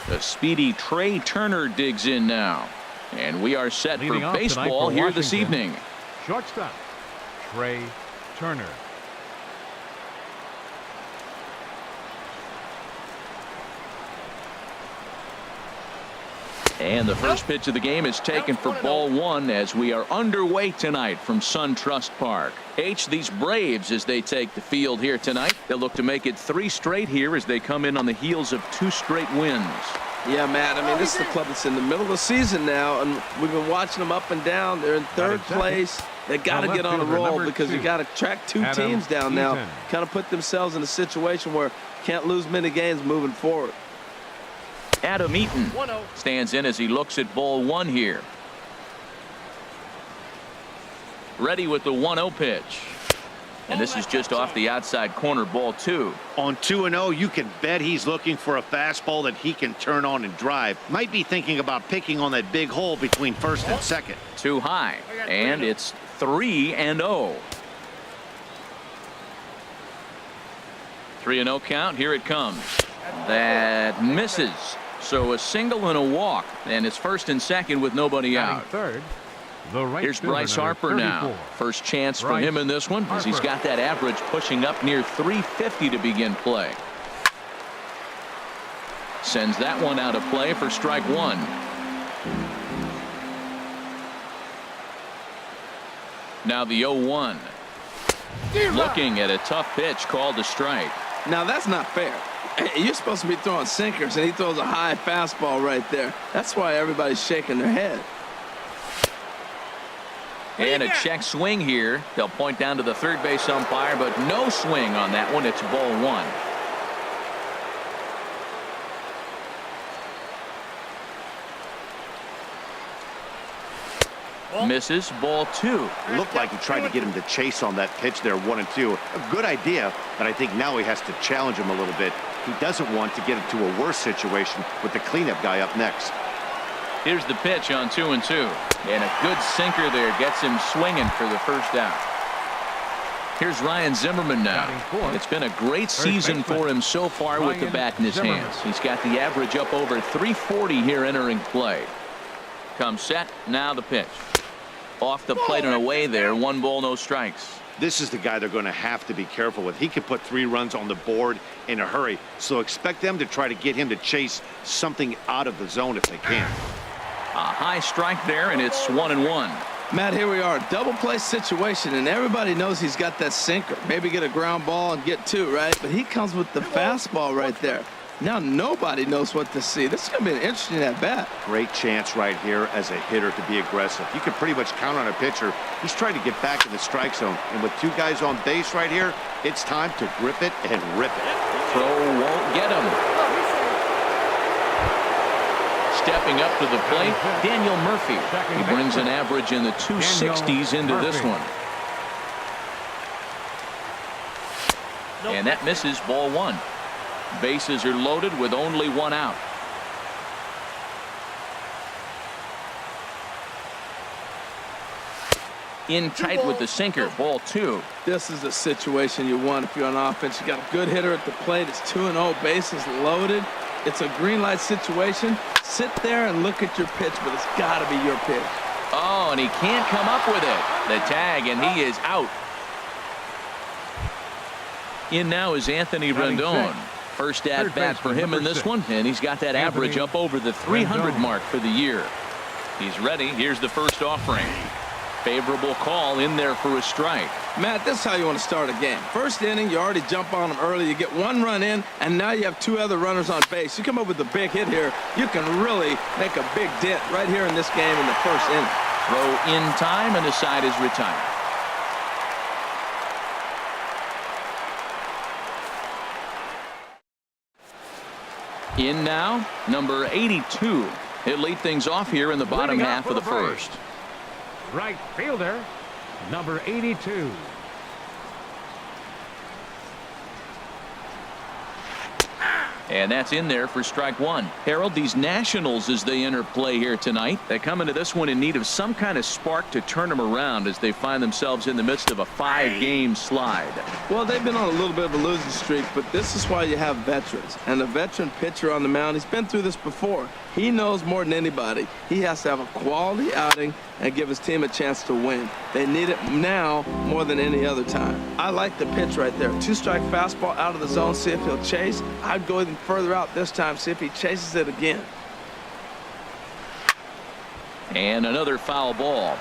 The speedy Trey Turner digs in now. And we are set for baseball here this evening. Shortstop, Trey Turner. And the first pitch of the game is taken for ball one as we are underway tonight from SunTrust Park. These Braves, as they take the field here tonight, they'll look to make it 3 straight here as they come in on the heels of 2 straight wins. Yeah, Matt, I mean, this is the club that's in the middle of the season now, and we've been watching them up and down. They're in 3rd place. They got to get on a roll because you got to track 2 teams down now. Kind of put themselves in a situation where can't lose many games moving forward. Adam Eaton stands in as he looks at ball one here. Ready with the 1-0 pitch. And this is just off the outside corner, ball 2. On 2-0, you can bet he's looking for a fastball that he can turn on and drive. Might be thinking about picking on that big hole between first and second. Too high, and it's 3-0. 3-0 count. Here it comes. That misses. So a single and a walk, and it's first and second with nobody out. Here's Bryce Harper now. First chance for him in this one as he's got that average pushing up near 350 to begin play. Sends that one out of play for strike 1. Now the 0-1. Looking at a tough pitch called a strike. Now that's not fair. You're supposed to be throwing sinkers, and he throws a high fastball right there. That's why everybody's shaking their head. And a check swing here. They'll point down to the third base umpire, but no swing on that one. It's ball 1. Misses, ball 2. Looked like he tried to get him to chase on that pitch there, 1-2. A good idea, but I think now he has to challenge him a little bit. He doesn't want to get into a worse situation with the cleanup guy up next. Here's the pitch on 2-2. And a good sinker there gets him swinging for the first out. Here's Ryan Zimmerman now. And it's been a great season for him so far with the bat in his hands. He's got the average up over 340 here entering play. Comes set. Now the pitch. Off the plate and away there. 1 ball, no strikes. This is the guy they're going to have to be careful with. He can put 3 runs on the board in a hurry, so expect them to try to get him to chase something out of the zone if they can. A high strike there, and it's 1-1. Matt, here we are, double play situation, and everybody knows he's got that sinker. Maybe get a ground ball and get 2, right? But he comes with the fastball right there. Now nobody knows what to see. This is going to be an interesting at-bat. Great chance right here as a hitter to be aggressive. You can pretty much count on a pitcher. He's trying to get back in the strike zone. And with 2 guys on base right here, it's time to grip it and rip it. Throw won't get him. Stepping up to the plate, Daniel Murphy. He brings an average in the 260s into this one. And that misses, ball 1. Bases are loaded with only 1 out. In tight with the sinker, ball 2. This is a situation you want if you're on offense. You got a good hitter at the plate. It's 2-0, bases loaded. It's a green light situation. Sit there and look at your pitch, but it's got to be your pitch. Oh, and he can't come up with it. The tag, and he is out. In now is Anthony Rendon. First at bat for him in this one, and he's got that average up over the 300 mark for the year. He's ready. Here's the first offering. Favorable call in there for a strike. Matt, this is how you want to start a game. First inning, you already jump on them early. You get 1 run in, and now you have 2 other runners on base. You come up with a big hit here, you can really make a big dent right here in this game in the first inning. Throw in time, and the side is retired. In now, number 82. He'll lead things off here in the bottom half of the first. Right fielder, number 82. And that's in there for strike one. Harold, these Nationals, as they enter play here tonight, they come into this one in need of some kind of spark to turn them around as they find themselves in the midst of a 5-game slide. Well, they've been on a little bit of a losing streak, but this is why you have veterans. And a veteran pitcher on the mound, he's been through this before. He knows more than anybody. He has to have a quality outing and give his team a chance to win. They need it now more than any other time. I like the pitch right there. 2-strike fastball out of the zone, see if he'll chase. I'd go even further out this time, see if he chases it again. And another foul ball.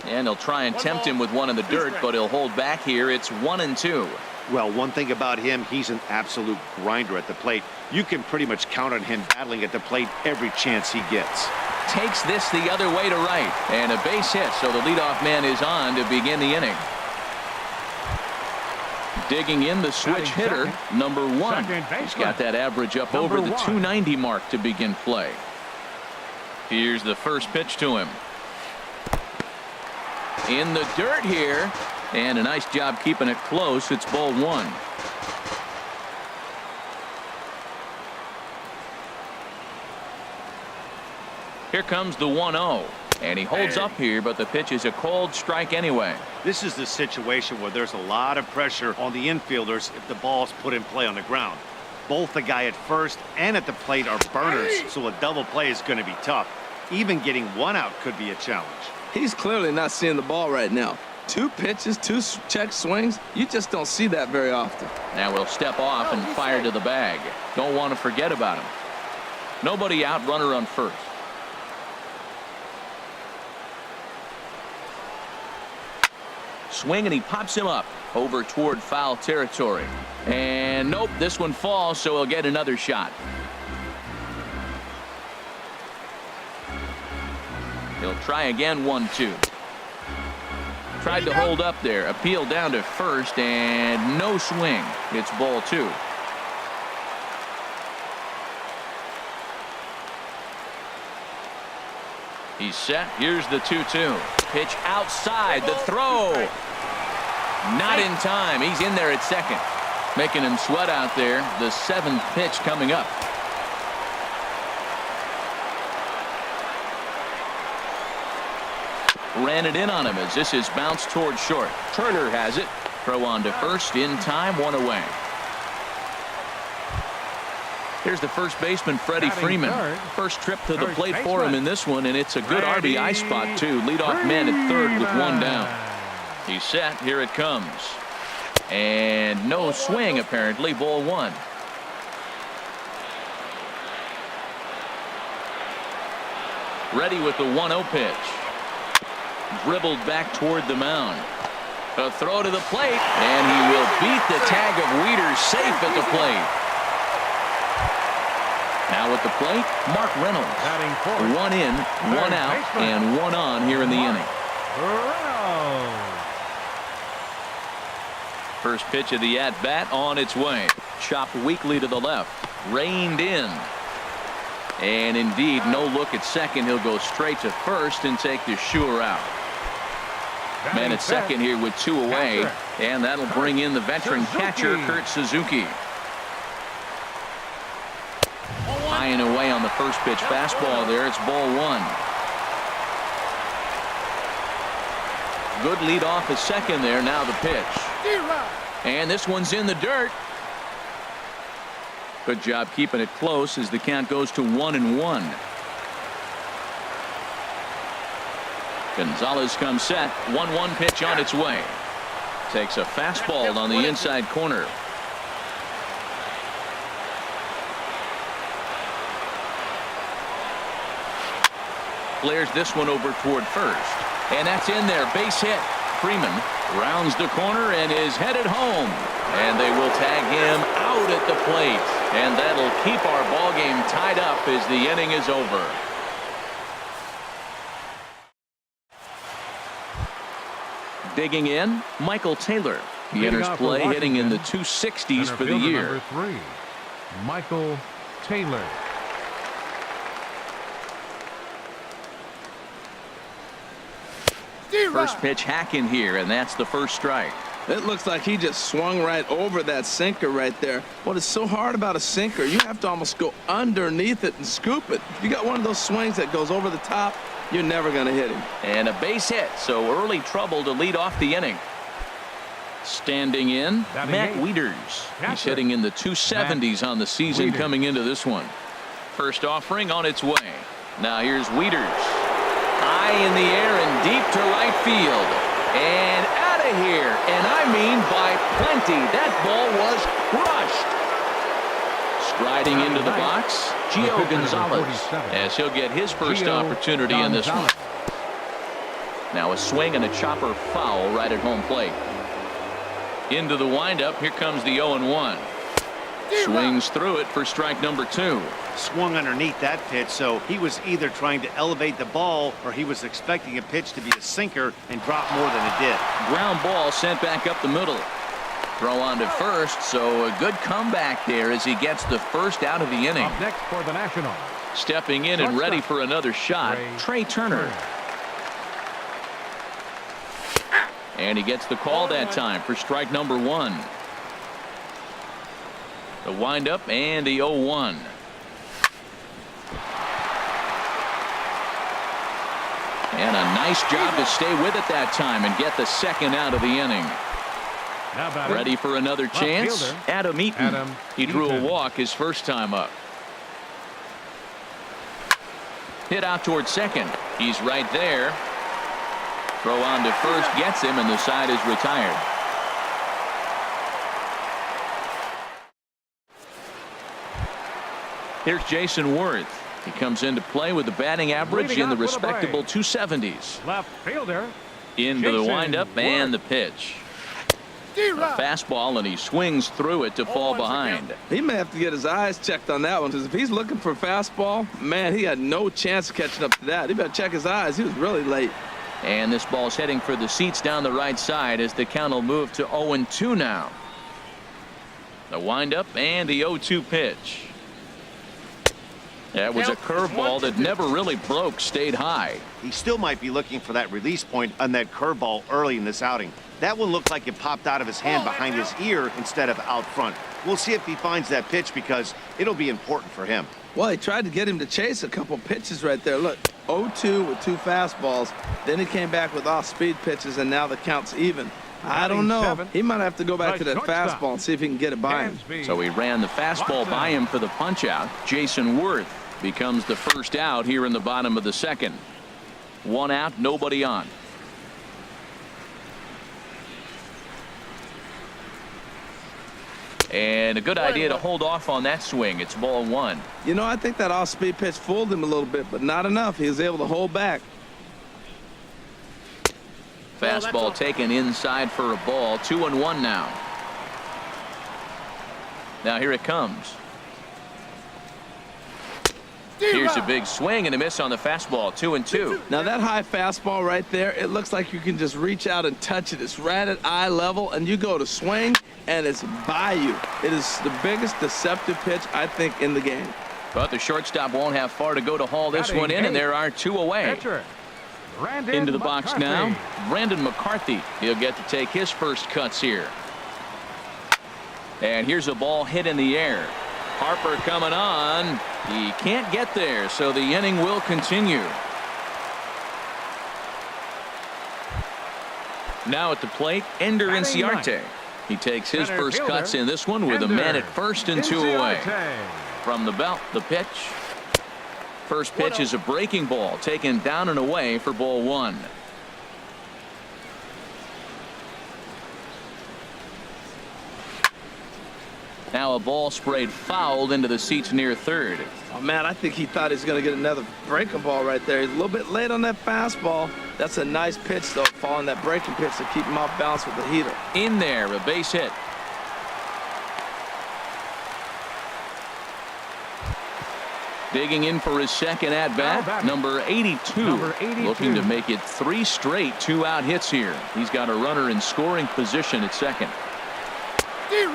And he'll try and tempt him with one in the dirt, but he'll hold back here. It's 1-2. Well, one thing about him, he's an absolute grinder at the plate. You can pretty much count on him battling at the plate every chance he gets. Takes this the other way to right. And a base hit, so the leadoff man is on to begin the inning. Digging in the switch hitter, number 1. He's got that average up over the 290 mark to begin play. Here's the first pitch to him. In the dirt here, and a nice job keeping it close. It's ball 1. Here comes the 1-0, and he holds up here, but the pitch is a cold strike anyway. This is the situation where there's a lot of pressure on the infielders if the ball's put in play on the ground. Both the guy at first and at the plate are burners, so a double play is going to be tough. Even getting one out could be a challenge. He's clearly not seeing the ball right now. 2 pitches, 2 check swings. You just don't see that very often. Now we'll step off and fire to the bag. Don't want to forget about him. Nobody out, runner on first. Swing, and he pops him up over toward foul territory. And nope, this one falls, so he'll get another shot. He'll try again, 1-2. Tried to hold up there. Appeal down to first, and no swing. It's ball 2. He's set. Here's the 2-2. Pitch outside. The throw. Not in time. He's in there at second. Making him sweat out there. The 7th pitch coming up. Ran it in on him as this is bounced toward short. Turner has it. Throw on to first in time, 1 away. Here's the first baseman, Freddie Freeman. First trip to the plate for him in this one, and it's a good RBI spot too. Leadoff man at third with 1 down. He's set. Here it comes. And no swing apparently. Ball 1. Ready with the 1-0 pitch. Dribbled back toward the mound. A throw to the plate, and he will beat the tag of Wieters safe at the plate. Now at the plate, Mark Reynolds. 1 in, 1 out, and 1 on here in the inning. First pitch of the at-bat on its way. Chopped weakly to the left. Reined in. And indeed, no look at second. He'll go straight to first and take the sure out. Man at second here with 2 away, and that'll bring in the veteran catcher, Kurt Suzuki. High and away on the first pitch fastball there. It's ball 1. Good lead off at second there. Now the pitch. And this one's in the dirt. Good job keeping it close as the count goes to 1-1. Gonzalez comes set. 1-1 pitch on its way. Takes a fastball on the inside corner. Flares this one over toward first. And that's in there. Base hit. Freeman rounds the corner and is headed home. And they will tag him out at the plate. And that'll keep our ball game tied up as the inning is over. Digging in, Michael Taylor. He enters play hitting in the 260s for the year. Number 3, Michael Taylor. First pitch hacking here, and that's the first strike. It looks like he just swung right over that sinker right there. What is so hard about a sinker, you have to almost go underneath it and scoop it. If you got one of those swings that goes over the top, you're never going to hit him. And a base hit, so early trouble to lead off the inning. Standing in, Matt Wieters. He's hitting in the 270s on the season coming into this one. First offering on its way. Now here's Wieters. High in the air and deep to right field. And out of here. And I mean by plenty. That ball was crushed. Striding into the box, Gio Gonzalez, as he'll get his first opportunity in this one. Now a swing and a chopper foul right at home plate. Into the windup. Here comes the 0-1. Swings through it for strike number 2. Swung underneath that pitch, so he was either trying to elevate the ball or he was expecting a pitch to be a sinker and drop more than it did. Ground ball sent back up the middle. Throw on to first, so a good comeback there as he gets the first out of the inning. Up next for the Nationals. Stepping in and ready for another shot, Trey Turner. And he gets the call that time for strike number 1. The windup and the 0-1. And a nice job to stay with it that time and get the second out of the inning. Ready for another chance? Adam Eaton. He drew a walk his first time up. Hit out towards second. He's right there. Throw on to first gets him, and the side is retired. Here's Jason Worth. He comes into play with the batting average in the respectable 270s. Left fielder. Into the windup and the pitch. A fastball, and he swings through it to fall behind. He may have to get his eyes checked on that one, because if he's looking for a fastball, man, he had no chance of catching up to that. He better check his eyes. He was really late. And this ball's heading for the seats down the right side as the count will move to 0-2 now. The windup and the 0-2 pitch. That was a curveball that never really broke, stayed high. He still might be looking for that release point on that curveball early in this outing. That one looked like it popped out of his hand behind his ear instead of out front. We'll see if he finds that pitch because it'll be important for him. Well, he tried to get him to chase a couple pitches right there. Look, 0-2 with 2 fastballs. Then he came back with off-speed pitches, and now the count's even. I don't know. He might have to go back to that fastball and see if he can get it by him. So he ran the fastball by him for the punch-out. Jason Worth becomes the first out here in the bottom of the second. 1 out, nobody on. And a good idea to hold off on that swing. It's ball 1. You know, I think that off-speed pitch fooled him a little bit, but not enough. He was able to hold back. Fastball taken inside for a ball. 2-1 now. Now here it comes. Here's a big swing and a miss on the fastball. 2-2. Now that high fastball right there, it looks like you can just reach out and touch it. It's right at eye level, and you go to swing, and it's by you. It is the biggest deceptive pitch, I think, in the game. But the shortstop won't have far to go to haul this one in, and there are 2 away. Into the box now, Brandon McCarthy. He'll get to take his first cuts here. And here's a ball hit in the air. Harper coming on. He can't get there, so the inning will continue. Now at the plate, Ender Inciarte. He takes his first cuts in this one with a man at first and 2 away. From the belt, the pitch. First pitch is a breaking ball taken down and away for ball 1. Now a ball sprayed fouled into the seats near third. Oh, man, I think he thought he was going to get another breaking ball right there. He's a little bit late on that fastball. That's a nice pitch, though, following that breaking pitch to keep him off balance with the heater. In there, a base hit. Digging in for his second at-bat, number 82. Looking to make it 3 straight 2-out hits here. He's got a runner in scoring position at second.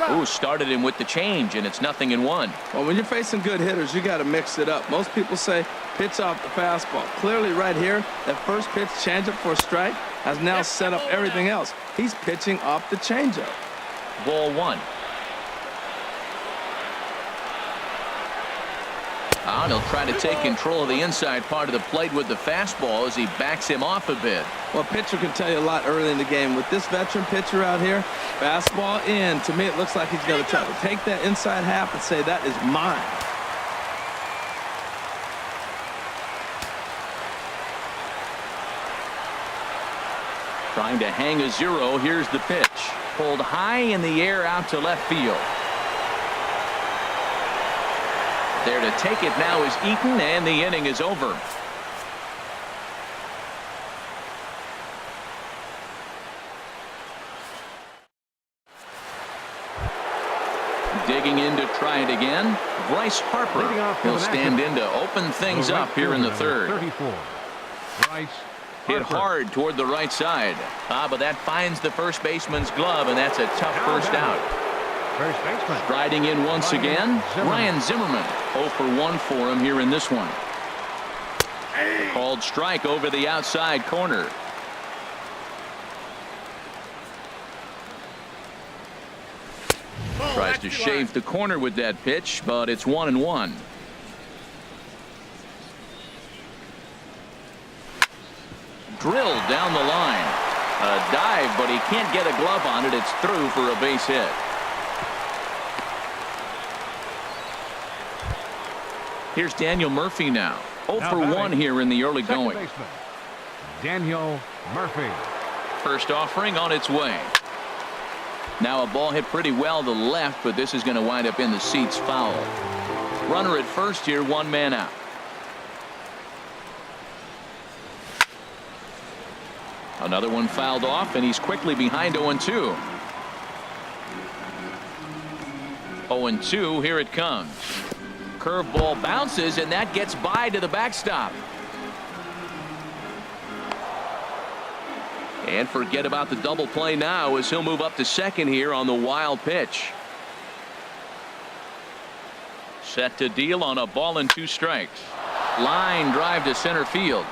Ooh, started him with the change, and it's 0-1. Well, when you're facing good hitters, you got to mix it up. Most people say pitch off the fastball. Clearly right here, that first pitch changeup for a strike, has now set up everything else. He's pitching off the changeup. Ball one. And he'll try to take control of the inside part of the plate with the fastball as he backs him off a bit. Well, a pitcher can tell you a lot early in the game. With this veteran pitcher out here, fastball in. To me, it looks like he's going to try to take that inside half and say, that is mine. Trying to hang a 0. Here's the pitch. Pulled high in the air out to left field. There to take it now is Eaton, and the inning is over. Digging in to try it again, Bryce Harper. He'll stand in to open things up here in the third. 34. Bryce Hit hard toward the right side. But that finds the first baseman's glove, and that's a tough first out. First baseman. Striding in once again, Ryan Zimmerman. 0 for 1 for him here in this one. Called strike over the outside corner. Tries to shave the corner with that pitch, but it's 1-1. Drilled down the line. A dive, but he can't get a glove on it. It's through for a base hit. Here's Daniel Murphy now. 0 for 1 here in the early going. Baseman, Daniel Murphy. First offering on its way. Now a ball hit pretty well to left, but this is going to wind up in the seats foul. Runner at first here, 1 man out. Another one fouled off, and he's quickly behind 0-2. 0-2, here it comes. Curveball bounces, and that gets by to the backstop. And forget about the double play now as he'll move up to second here on the wild pitch. Set to deal on a ball and 2 strikes. Line drive to center field.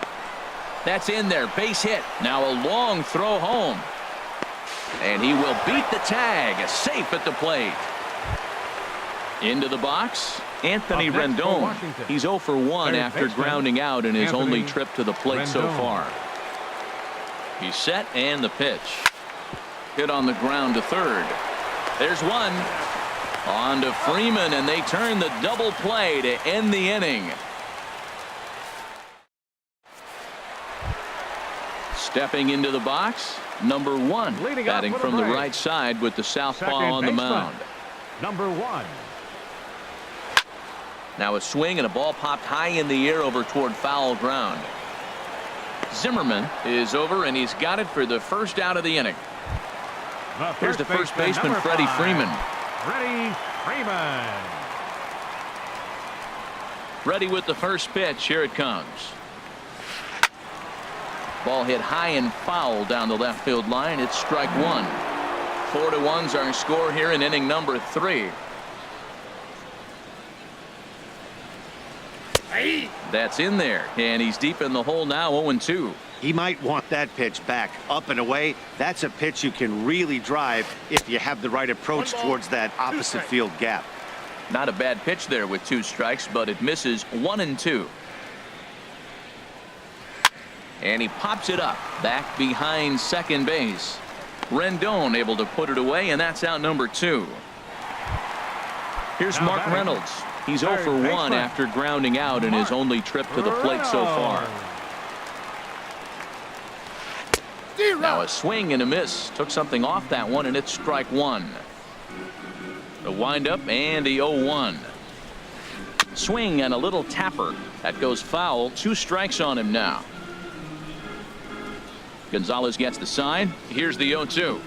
That's in there, base hit. Now a long throw home. And he will beat the tag, safe at the plate. Into the box, Anthony Rendon. He's 0 for 1 after grounding out in his only trip to the plate so far. He's set, and the pitch. Hit on the ground to third. There's one. On to Freeman, and they turn the double play to end the inning. Stepping into the box, number 1. Batting from the right side with the southpaw on the mound. Number 1. Now a swing, and a ball popped high in the air over toward foul ground. Zimmerman is over, and he's got it for the first out of the inning. Here's the first baseman, Freddie Freeman. Freddie Freeman. Ready with the first pitch. Here it comes. Ball hit high and foul down the left field line. It's strike 1. 4-1's our score here in inning number 3. That's in there, and he's deep in the hole now. 0-2. He might want that pitch back up and away. That's a pitch you can really drive if you have the right approach towards that opposite field gap. Not a bad pitch there with 2 strikes, but it misses. 1-2. And he pops it up back behind second base. Rendon able to put it away, and that's out number 2. Here's Mark Reynolds. He's 0 for 1 after grounding out in his only trip to the plate so far. Now a swing and a miss. Took something off that one, and it's strike 1. The windup and the 0-1. Swing and a little tapper. That goes foul. 2 strikes on him now. Gonzalez gets the sign. Here's the 0-2.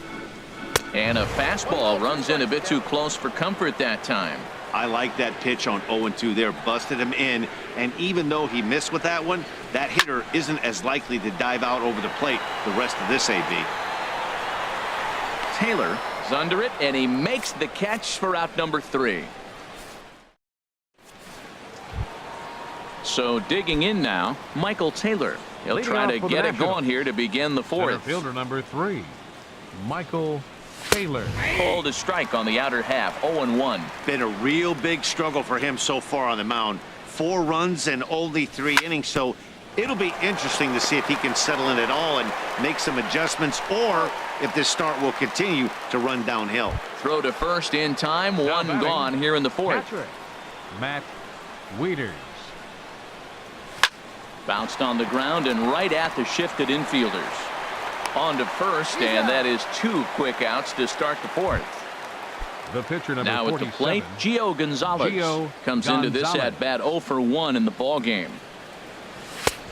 And a fastball runs in a bit too close for comfort that time. I like that pitch on 0-2 there. Busted him in, and even though he missed with that one, that hitter isn't as likely to dive out over the plate the rest of this AB. Taylor is under it, and he makes the catch for out number 3. So digging in now, Michael Taylor. He'll Leading try off to for the get it Nationals, going here to begin the center fourth. fielder number 3, Michael Taylor. Called a strike on the outer half, 0-1. Been a real big struggle for him so far on the mound. 4 runs and only 3 innings, so it'll be interesting to see if he can settle in at all and make some adjustments, or if this start will continue to run downhill. Throw to first in time, Now one batting, gone here in the fourth. Patrick Matt Wieters. Bounced on the ground and right at the shifted infielders. On to first, and that is 2 quick outs to start the fourth. The pitcher number Now at the 47, plate, Gio Gonzalez Gio comes into this Gonzalez. at bat 0 for 1 in the ball game.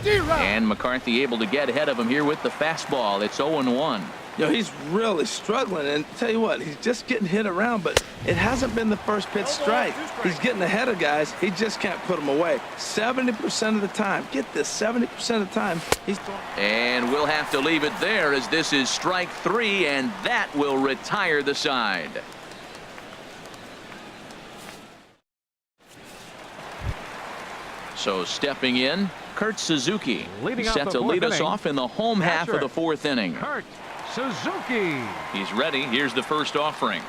And McCarthy able to get ahead of him here with the fastball. It's 0-1. He's really struggling, and tell you what, he's just getting hit around, but it hasn't been the first pitch strike. He's getting ahead of guys. He just can't put them away. 70% of the time, get this, 70% of the time, he's throwing. And we'll have to leave it there as this is strike 3, and that will retire the side. So stepping in, Kurt Suzuki, Leading off set the to lead fourth us inning, off in the home half of the Patrick fourth inning. Kurt Suzuki. He's ready. Here's the first offering.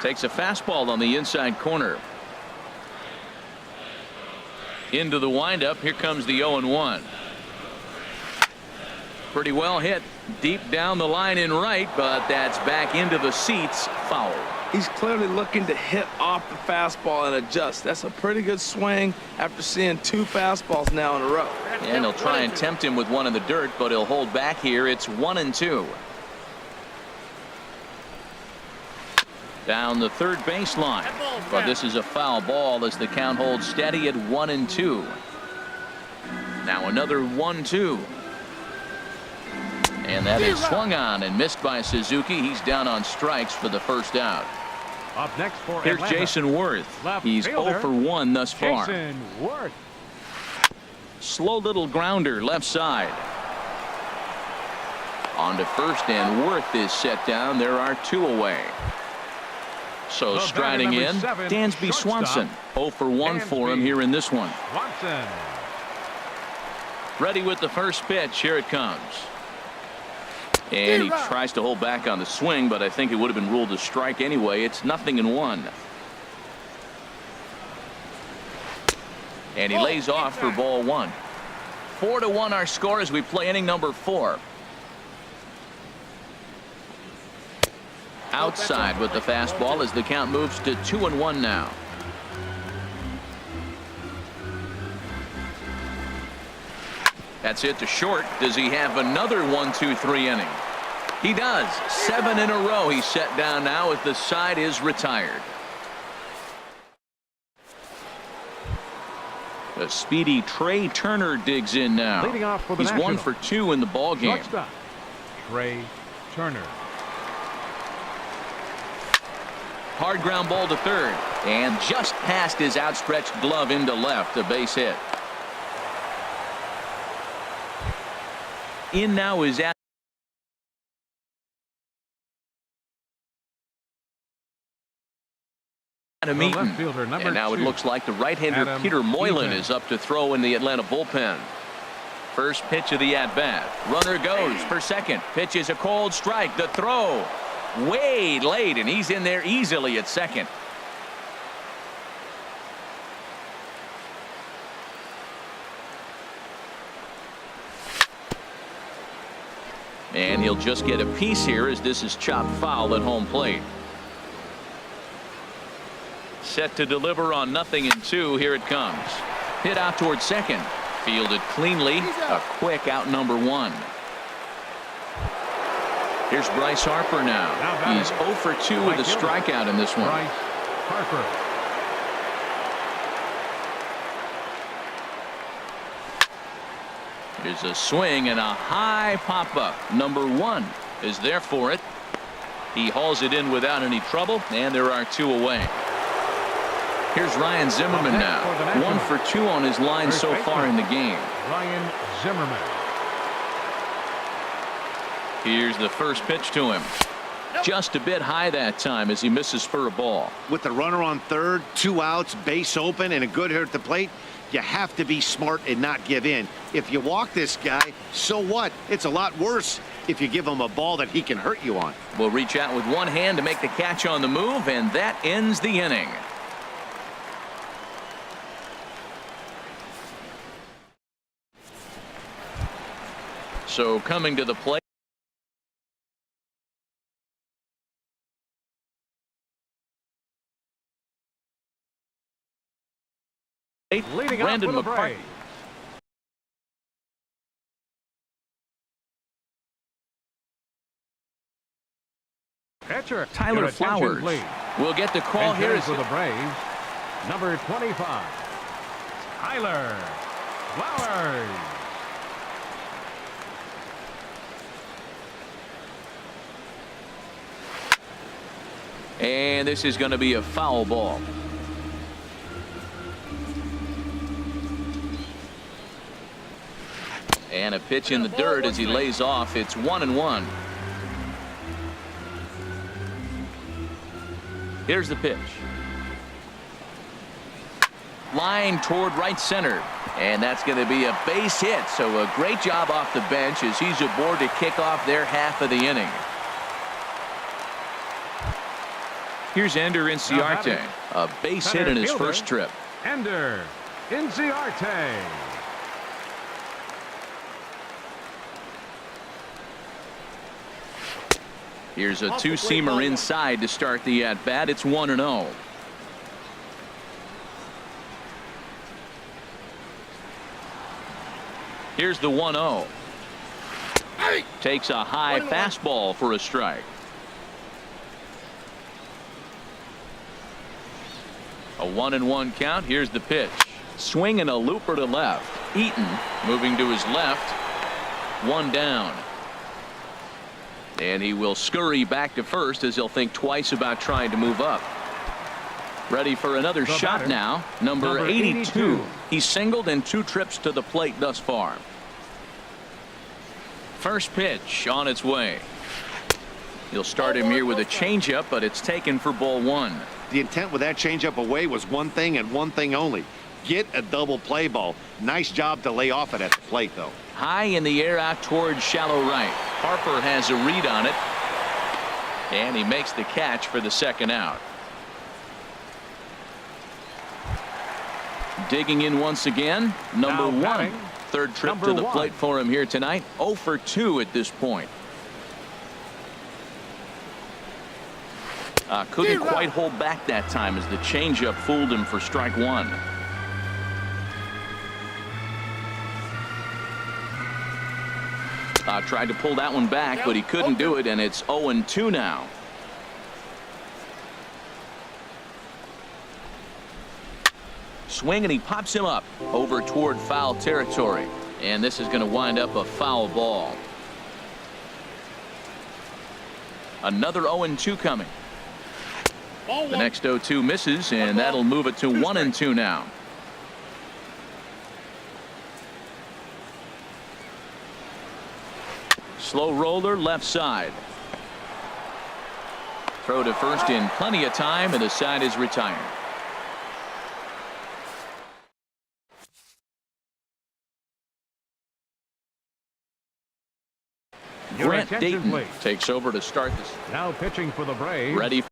Takes a fastball on the inside corner. Into the windup. Here comes the 0-1. Pretty well hit deep down the line in right, but that's back into the seats. Foul. He's clearly looking to hit off the fastball and adjust. That's a pretty good swing after seeing 2 fastballs now in a row. And he'll try and tempt him with one in the dirt, but he'll hold back here. It's 1-2. Down the third baseline, but this is a foul ball as the count holds steady at 1-2. Now another 1-2. And that is swung on and missed by Suzuki. He's down on strikes for the first out. Up next for Here's Atlanta, Jason Worth. left He's fielder, 0 for 1 thus far. Jason Worth. Slow little grounder left side. On to first, and Worth is set down. There are 2 away. So The striding batter, in, number 7, Dansby Swanson. 0 for 1 for him Dansby here in this one. Swanson. Ready with the first pitch. Here it comes. And he tries to hold back on the swing, but I think it would have been ruled a strike anyway. It's 0-1. And he lays off for ball 1. 4-1 our score as we play inning number 4. Outside with the fastball as the count moves to 2-1 now. That's hit to short. Does he have another 1-2-3 inning? He does. 7 in a row. He's set down now as the side is retired. The speedy Trey Turner digs in now. Leading off for the He's 1 Nationals, for 2 in the ball game. Shortstop, Trey Turner. Hard ground ball to third, and just past his outstretched glove into left, a base hit. In now is Adam The Eaton. left fielder, number And now it 2, looks like the right-hander Adam Peter Moylan Eaton. is up to throw in the Atlanta bullpen. First pitch of the at-bat. Runner goes for second. Pitch is a cold strike. The throw way late, and he's in there easily at second. And he'll just get a piece here as this is chopped foul at home plate. Set to deliver on 0-2. Here it comes. Hit out towards second. Fielded cleanly. A quick out number 1. Here's Bryce Harper now. He's 0 for 2 with a strikeout in this one. Bryce Harper. Here's a swing and a high pop-up. Number 1 is there for it. He hauls it in without any trouble, and there are 2 away. Here's Ryan Zimmerman now. 1 for 2 on his line so far in the game. Ryan Zimmerman. Here's the first pitch to him. Just a bit high that time as he misses for a ball. With the runner on third, 2 outs, base open, and a good hitter at the plate, You have to be smart and not give in. If you walk this guy, so what? It's a lot worse if you give him a ball that he can hurt you on. Will reach out with one hand to make the catch on the move, and that ends the inning. So coming to the plate, Leading Brandon up for the McCarthy. Braves. Pitcher Tyler your attention, Flowers please. will get the call here. Here for the Braves, number 25, Tyler Flowers. And this is going to be a foul ball. And a pitch in the dirt as he lays off. It's 1-1. Here's the pitch. Line toward right center. And that's going to be a base hit. So a great job off the bench as he's aboard to kick off their half of the inning. Here's Ender Inciarte. A base hit in his first trip. Ender Inciarte. Here's a two-seamer inside to start the at-bat. It's 1-0. Here's the 1-0. Takes a high fastball for a strike. A 1-1 count. Here's the pitch. Swing and a looper to left. Eaton moving to his left. One down. And he will scurry back to first as he'll think twice about trying to move up. Ready for another shot batter, now. Number 82. He's singled in 2 trips to the plate thus far. First pitch on its way. He'll start him here with a changeup, but it's taken for ball 1. The intent with that changeup away was one thing and one thing only. Get a double play ball. Nice job to lay off it at the plate, though. High in the air out towards shallow right. Harper has a read on it. And he makes the catch for the second out. Digging in once again, number 1. Third trip to the plate for him here tonight. 0 for 2 at this point. Couldn't quite hold back that time as the changeup fooled him for strike 1. Tried to pull that one back, but he couldn't do it, and it's 0-2 now. Swing, and he pops him up over toward foul territory. And this is going to wind up a foul ball. Another 0-2 coming. The next 0-2 misses, and that'll move it to 1-2 now. Slow roller left side. Throw to first in plenty of time, and the side is retired. Grant Dayton takes over to start this. Now pitching for the Braves. Ready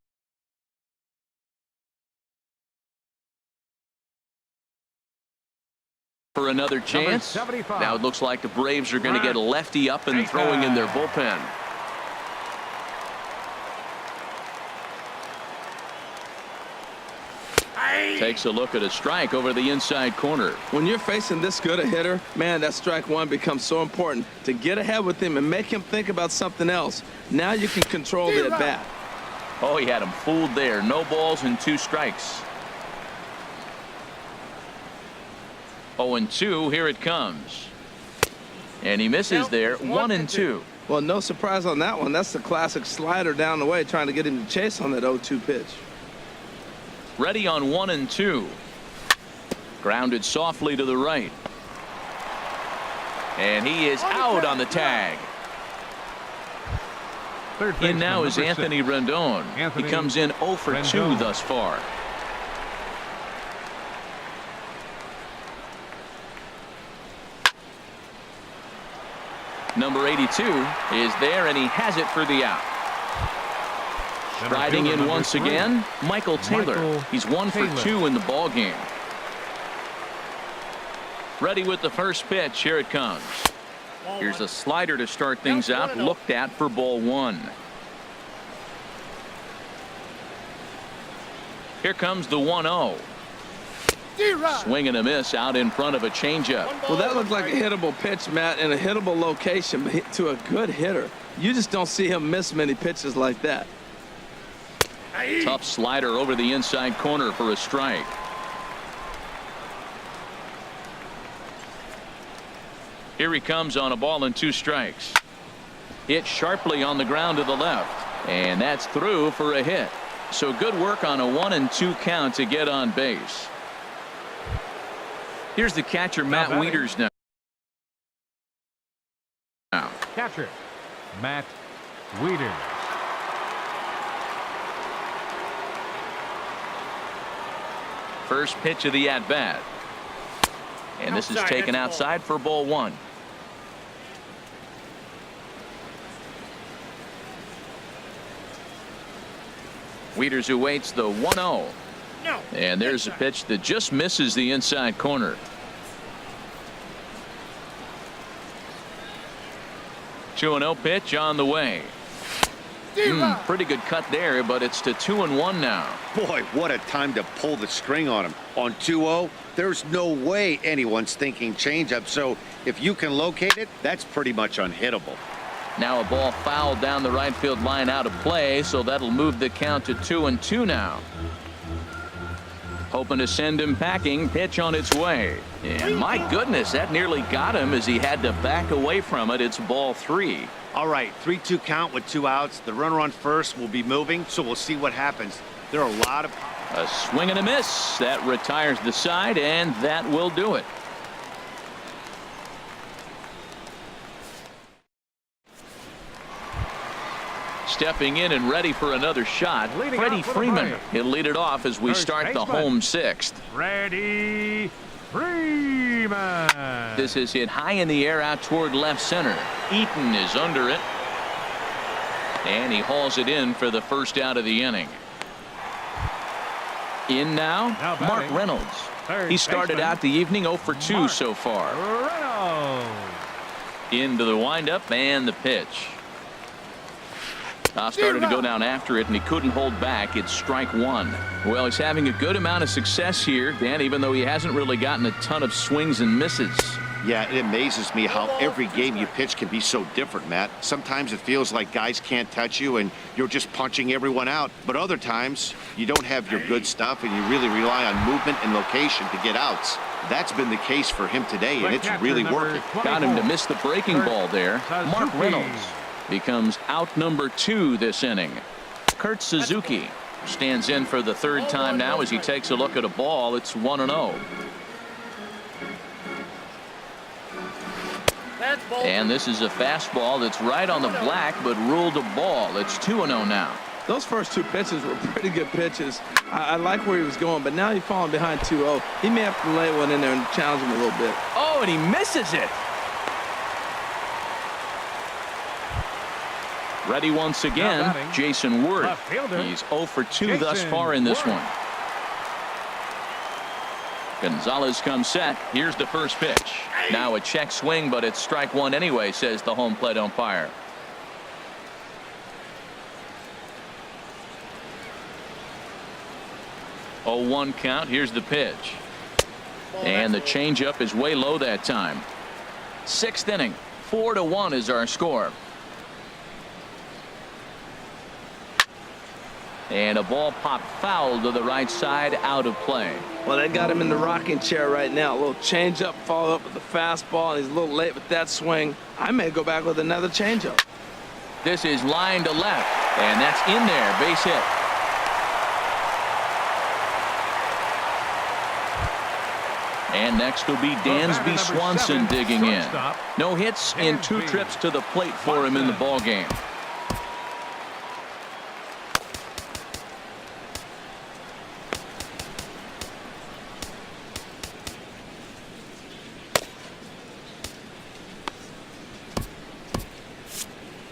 for another chance. Now it looks like the Braves are going to get a lefty up and throwing in their bullpen. Takes a look at a strike over the inside corner. When you're facing this good a hitter, man, that strike 1 becomes so important to get ahead with him and make him think about something else. Now you can control the at bat. Oh, he had him fooled there. No balls and 2 strikes. 0-2. Here it comes. And he misses there. 1-2. Well, no surprise on that one. That's the classic slider down the way, trying to get him to chase on that 0-2 pitch. Ready on 1-2. Grounded softly to the right. And he is out on the tag. In now is Anthony Rendon. He comes in 0 for 2 thus far. Number 82 is there, and he has it for the out. Riding in once again, Michael Taylor. He's 1 for 2 in the ball game. Ready with the first pitch. Here it comes. Here's a slider to start things out, looked at for ball 1. Here comes the 1-0. Swing and a miss out in front of a changeup. Well, that looked like a hittable pitch, Matt, in a hittable location to a good hitter. You just don't see him miss many pitches like that. Tough slider over the inside corner for a strike. Here he comes on a ball and 2 strikes. Hit sharply on the ground to the left, and that's through for a hit. So good work on a 1-2 count to get on base. Here's the catcher, Matt Wieters now. Catcher, Matt Wieters. First pitch of the at-bat. And this is taken outside for ball 1. Wieters awaits the 1-0. And there's a pitch that just misses the inside corner. 2-0 pitch on the way. Pretty good cut there, but it's to 2-1 now. Boy, what a time to pull the string on him. On 2-0, there's no way anyone's thinking changeup. So if you can locate it, that's pretty much unhittable. Now a ball fouled down the right field line out of play, so that'll move the count to 2-2 now. Hoping to send him packing. Pitch on its way. And my goodness, that nearly got him as he had to back away from it. It's ball 3. All right, 3-2 count with 2 outs. The runner on first will be moving, so we'll see what happens. There are a lot of... A swing and a miss. That retires the side, and that will do it. Stepping in and ready for another shot, Freddie Freeman. He'll lead it off as we start the home 6th. Freddie Freeman. This is hit high in the air out toward left center. Eaton is under it. And he hauls it in for the first out of the inning. In now Mark Reynolds. He started out the evening 0 for 2 so far. Reynolds. Into the windup and the pitch. Started to go down after it, and he couldn't hold back. It's strike 1. Well, he's having a good amount of success here, Dan, even though he hasn't really gotten a ton of swings and misses. Yeah, it amazes me how every game you pitch can be so different, Matt. Sometimes it feels like guys can't touch you and you're just punching everyone out. But other times, you don't have your good stuff and you really rely on movement and location to get outs. That's been the case for him today, and it's really working. Got him to miss the breaking ball there. Mark Reynolds becomes out number 2 this inning. Kurt Suzuki stands in for the 3rd time now as he takes a look at a ball. It's 1-0. And this is a fastball that's right on the black but ruled a ball. It's 2-0 now. Those first 2 pitches were pretty good pitches. I like where he was going, but now he's falling behind 2-0. He may have to lay one in there and challenge him a little bit. Oh, and he misses it. Ready once again, Jason Worth. He's 0 for 2 thus far in this one. Gonzalez comes set. Here's the first pitch. Now a check swing, but it's strike 1 anyway, says the home plate umpire. Oh, 1 count. Here's the pitch. And the changeup is way low that time. 6th inning. 4-1 is our score. And a ball popped foul to the right side, out of play. Well, they got him in the rocking chair right now. A little changeup, follow up with the fastball, and he's a little late with that swing. I may go back with another changeup. This is line to left, and that's in there, base hit. And next will be Dansby Swanson digging in. No hits in 2 trips to the plate for him in the ball game.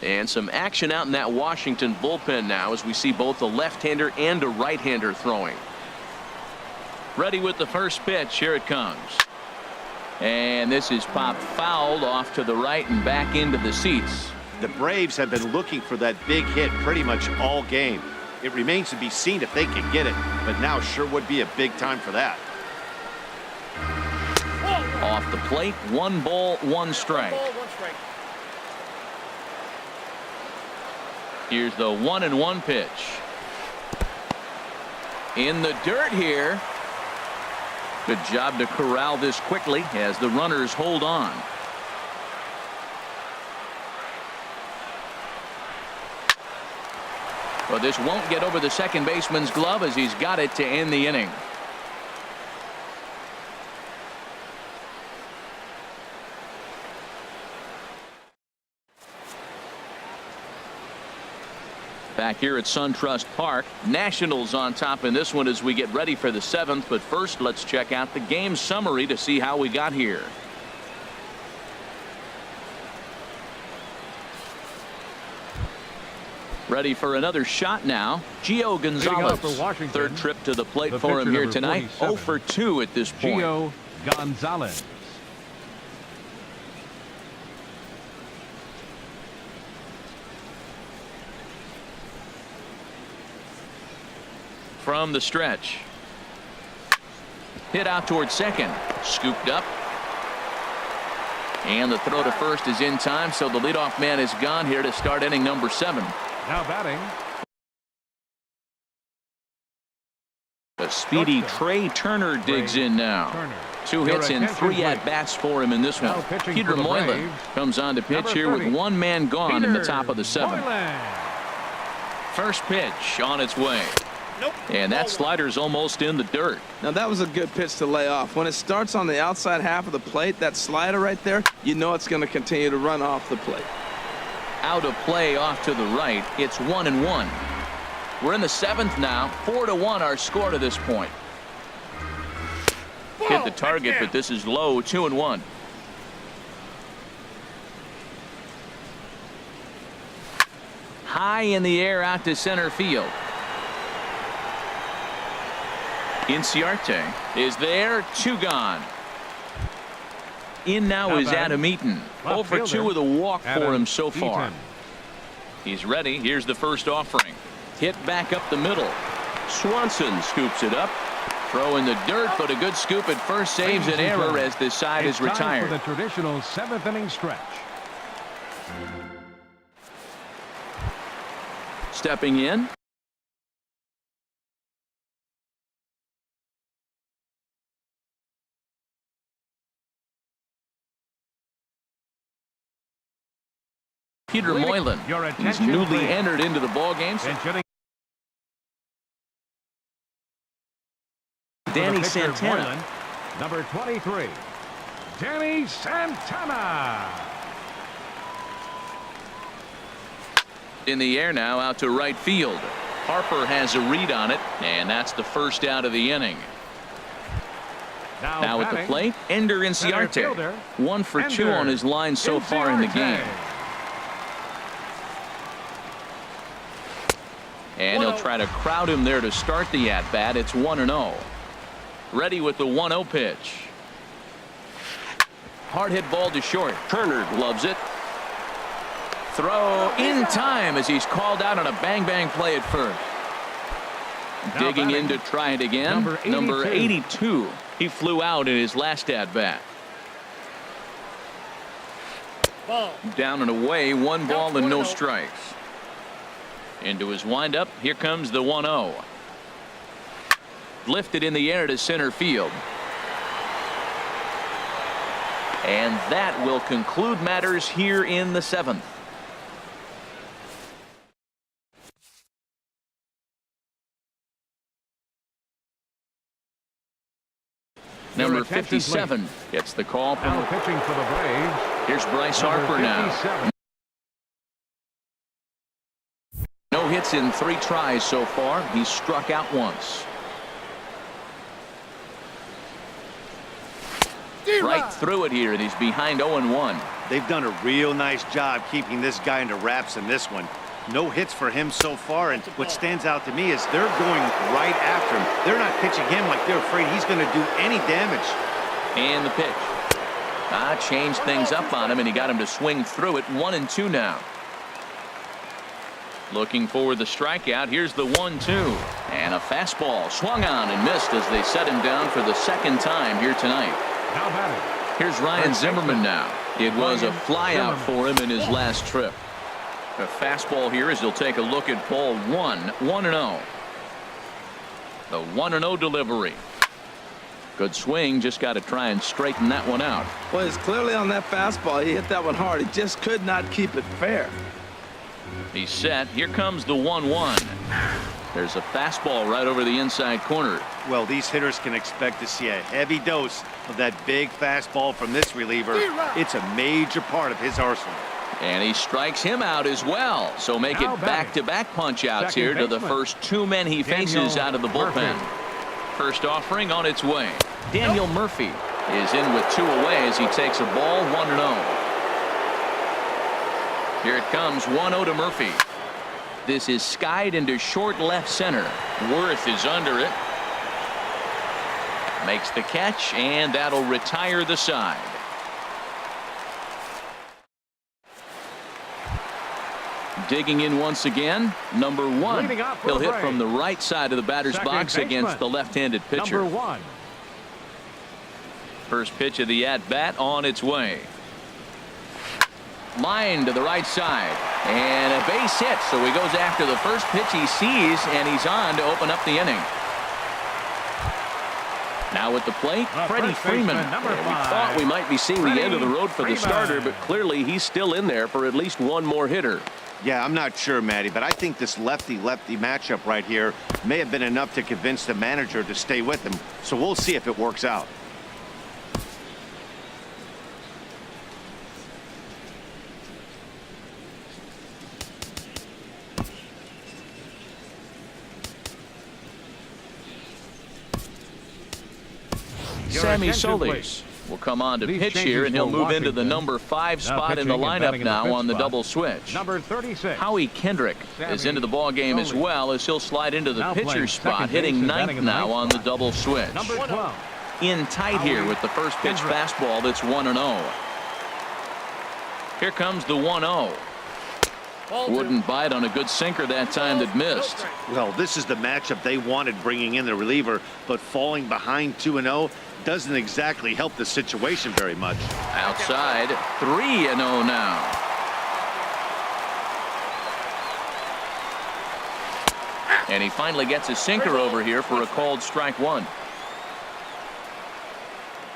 And some action out in that Washington bullpen now as we see both a left-hander and a right-hander throwing. Ready with the first pitch. Here it comes. And this is popped fouled off to the right and back into the seats. The Braves have been looking for that big hit pretty much all game. It remains to be seen if they can get it, but now sure would be a big time for that. Off the plate, 1 ball, 1 strike. Here's the 1-1 pitch. In the dirt here. Good job to corral this quickly as the runners hold on. But this won't get over the second baseman's glove as he's got it to end the inning. Back here at SunTrust Park, Nationals on top in this one as we get ready for the 7th. But first, let's check out the game summary to see how we got here. Ready for another shot now. Gio Gonzalez. Third trip to the plate for him here tonight. 0 for 2 at this point. Gio Gonzalez. From the stretch. Hit out towards second. Scooped up. And the throw to first is in time, so the leadoff man is gone here to start inning number 7. Now batting. The speedy Trey Turner digs in now. 2 hits and 3 at-bats for him in this one. Peter Moylan comes on to pitch here with 1 man gone in the top of the 7th. First pitch on its way. And that slider's almost in the dirt. Now that was a good pitch to lay off. When it starts on the outside half of the plate, that slider right there, you know it's going to continue to run off the plate. Out of play off to the right. It's 1-1. We're in the 7th now. 4-1 our score to this point. Hit the target, but this is low. 2-1. High in the air out to center field. Inciarte is there. 2 gone. In now is Adam Eaton. 0 for 2 with a walk for him so far. He's ready. Here's the first offering. Hit back up the middle. Swanson scoops it up. Throw in the dirt, but a good scoop at first saves an error as this side is retired. For the traditional 7th inning stretch. Stepping in. Peter Moylan. He's newly entered into the ball game. Danny Santana. Number 23. Danny Santana. In the air now out to right field. Harper has a read on it, and that's the first out of the inning. Now at the plate, Ender Inciarte. 1 for 2 on his line so far in the game. And he'll try to crowd him there to start the at-bat. It's 1-0. Ready with the 1-0 pitch. Hard hit ball to short. Turner gloves it. Throw in time as he's called out on a bang-bang play at first. Digging in to try it again. Number 82. He flew out in his last at-bat. Down and away. 1 ball and no strikes. Into his windup. Here comes the 1-0. Lifted in the air to center field. And that will conclude matters here in the 7th. Number 57 gets the call from now pitching for the Braves. Here's Bryce Harper now. No hits in 3 tries so far. He's struck out once. Right through it here, and he's behind 0-1. They've done a real nice job keeping this guy under wraps in this one. No hits for him so far, and what stands out to me is they're going right after him. They're not pitching him like they're afraid he's going to do any damage. And the pitch. Changed things up on him, and he got him to swing through it. 1-2 now. Looking for the strikeout. Here's the 1-2. And a fastball swung on and missed as they set him down for the second time here tonight. Now batting. Here's Ryan Zimmerman now. It was a flyout for him in his last trip. A fastball here as he'll take a look at ball 1. 1-0. The 1-0 delivery. Good swing. Just got to try and straighten that one out. Well, it's clearly on that fastball. He hit that one hard. He just could not keep it fair. He's set. Here comes the 1-1. There's a fastball right over the inside corner. Well, these hitters can expect to see a heavy dose of that big fastball from this reliever. It's a major part of his arsenal. And he strikes him out as well. So make it back-to-back punch-outs here to the first two men he faces out of the bullpen. First offering on its way. Daniel Murphy is in with 2 away as he takes a ball. 1-0. Here it comes. 1-0 to Murphy. This is skied into short left center. Worth is under it. Makes the catch, and that'll retire the side. Digging in once again, number 1. He'll hit from the right side of the batter's box against the left-handed pitcher. Number 1. First pitch of the at-bat on its way. Line to the right side, and a base hit. So he goes after the first pitch he sees, and he's on to open up the inning. Now at the plate, Freddie Freeman. And we thought we might be seeing the end of the road for the starter, but clearly he's still in there for at least one more hitter. Yeah, I'm not sure, Matty, but I think this lefty-lefty matchup right here may have been enough to convince the manager to stay with him. So we'll see if it works out. Sammy Solis will come on to pitch here, and he'll move into the number 5 spot in the lineup now on the double switch. Number 36. Howie Kendrick is into the ball game as well as he'll slide into the pitcher spot, hitting 9th now on the double switch. Number 12. In tight here with the first pitch fastball that's 1-0. Here comes the 1-0. Wouldn't bite on a good sinker that time that missed. Well, this is the matchup they wanted, bringing in the reliever, but falling behind 2-0 doesn't exactly help the situation very much. Outside, 3-0 now. And he finally gets a sinker over here for a called strike 1.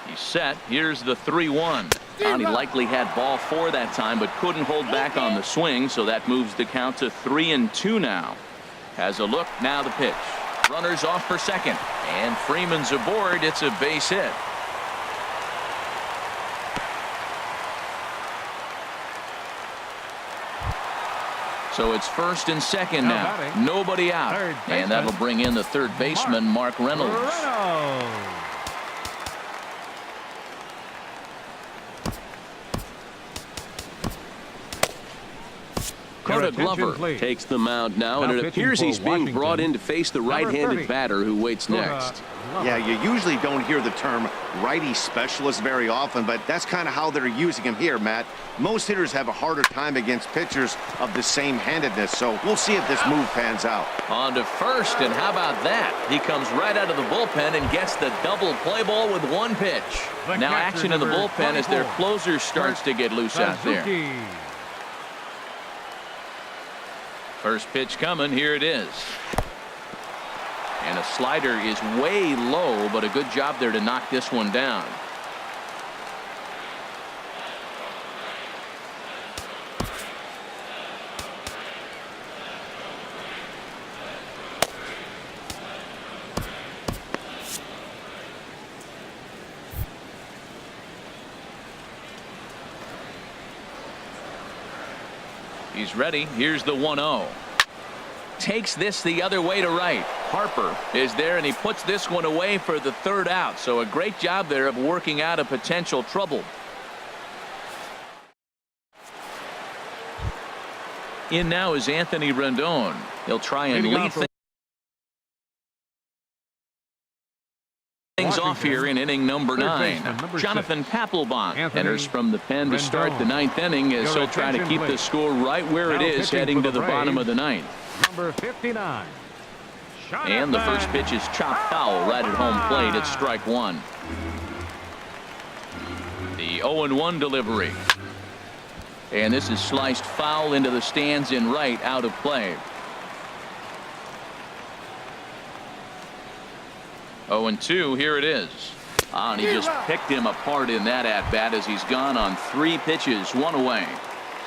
He's set. Here's the 3-1. He likely had ball 4 that time, but couldn't hold back on the swing, so that moves the count to 3-2 now. Has a look. Now the pitch. Runners off for second, and Freeman's aboard. It's a base hit. So it's first and second now. Nobody out. And that'll bring in the third baseman, Mark Reynolds. Dakota Glover takes the mound now, and it appears he's being brought in to face the right-handed batter who waits next. Yeah, you usually don't hear the term righty specialist very often, but that's kind of how they're using him here, Matt. Most hitters have a harder time against pitchers of the same handedness, so we'll see if this move pans out. On to first, and how about that? He comes right out of the bullpen and gets the double play ball with 1 pitch. Now action in the bullpen as their closer starts to get loose out there. First pitch coming. Here it is. And a slider is way low, but a good job there to knock this one down. He's ready. Here's the 1-0. Takes this the other way to right. Harper is there, and he puts this one away for the 3rd out. So a great job there of working out a potential trouble. In now is Anthony Rendon. He'll try and Leading lead off things off here in inning number Third 9. baseman, number Jonathan 6. Papelbon Anthony enters from the pen to start the 9th inning as Your he'll try to attention, keep the please. score right where it Now is pitching heading for to the the bottom of Braves, the 9th. Number 59. And the first pitch is chopped foul right at home plate. It's strike 1. The 0-1 delivery. And this is sliced foul into the stands in right, out of play. 0-2, here it is. And he just picked him apart in that at-bat as he's gone on 3 pitches, 1 away.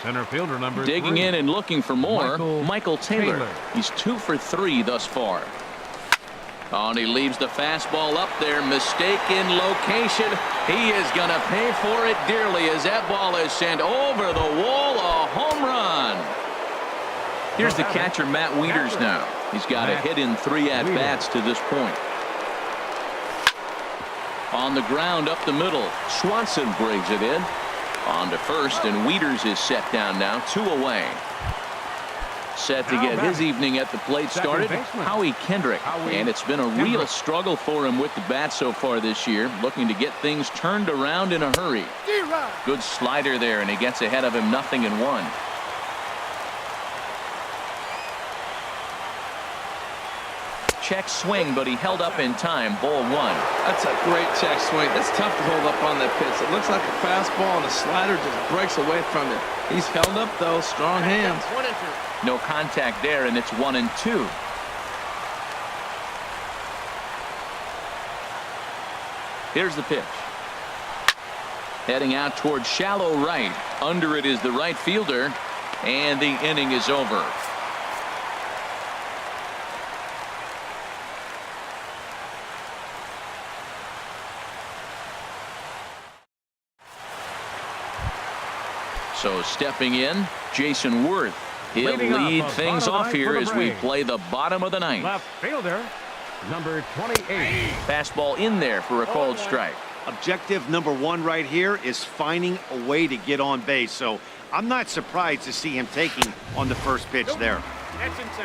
Center fielder number Digging 3. in and looking for more, Michael Taylor. He's 2 for 3 thus far. And he leaves the fastball up there. Mistaken location. He is going to pay for it dearly as that ball is sent over the wall. A home run. Here's the catcher, Matt Wieters now. He's got a hit in 3 at-bats to this point. On the ground up the middle. Swanson brings it in. On to first, and Wieters is set down now, 2 away. Set to get his evening at the plate started, Howie Kendrick. And it's been a real struggle for him with the bat so far this year, looking to get things turned around in a hurry. Good slider there, and he gets ahead of him 0-1. Check swing, but he held up in time. Ball 1. That's a great check swing. It's tough to hold up on that pitch. It looks like a fastball, and the slider just breaks away from it. He's held up, though. Strong hands. No contact there, and it's 1-2. Here's the pitch. Heading out towards shallow right. Under it is the right fielder, and the inning is over. So stepping in, Jason Worth. He'll lead things off here as we play the bottom of the 9th. Left fielder, number 28. Fastball in there for a called strike. Objective number 1 right here is finding a way to get on base. So I'm not surprised to see him taking on the first pitch there.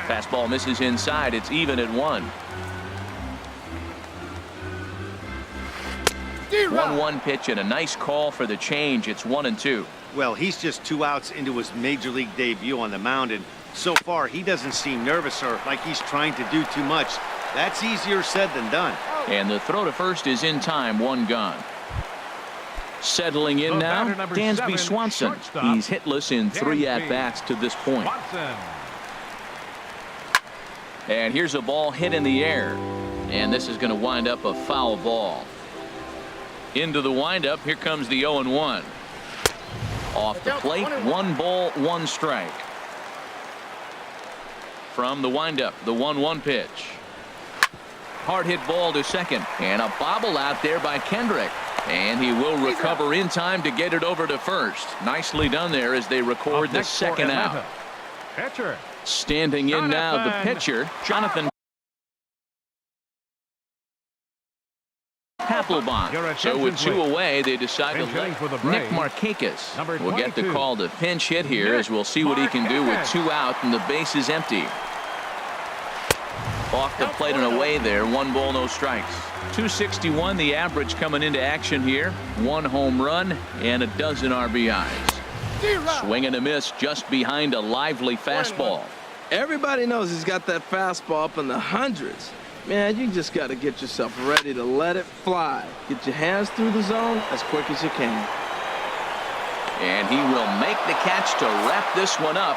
Fastball misses inside. It's even at 1. 1-1 pitch and a nice call for the change. It's 1-2. Well, he's just 2 outs into his major league debut on the mound, and so far he doesn't seem nervous or like he's trying to do too much. That's easier said than done. And the throw to first is in time. 1 gone. Settling in now, Dansby Swanson. He's hitless in 3 at-bats to this point. And here's a ball hit in the air. And this is going to wind up a foul ball. Into the windup, here comes the 0-1. Off the plate, 1 ball, 1 strike. From the windup, the 1-1 pitch. Hard hit ball to second, and a bobble out there by Kendrick. And he will recover in time to get it over to first. Nicely done there as they record the second out. Pitcher. Standing in now, the pitcher, Jonathan Papelbon. So with 2 away, they decide to let Nick Markakis will get the call to pinch hit here as we'll see what he can do with 2 out and the base is empty. Off the plate and away there. 1 ball, no strikes. 261 the average coming into action here. 1 home run and a dozen RBIs. Swing and a miss just behind a lively fastball. Everybody knows he's got that fastball up in the hundreds. Man, you just got to get yourself ready to let it fly. Get your hands through the zone as quick as you can. And he will make the catch to wrap this one up.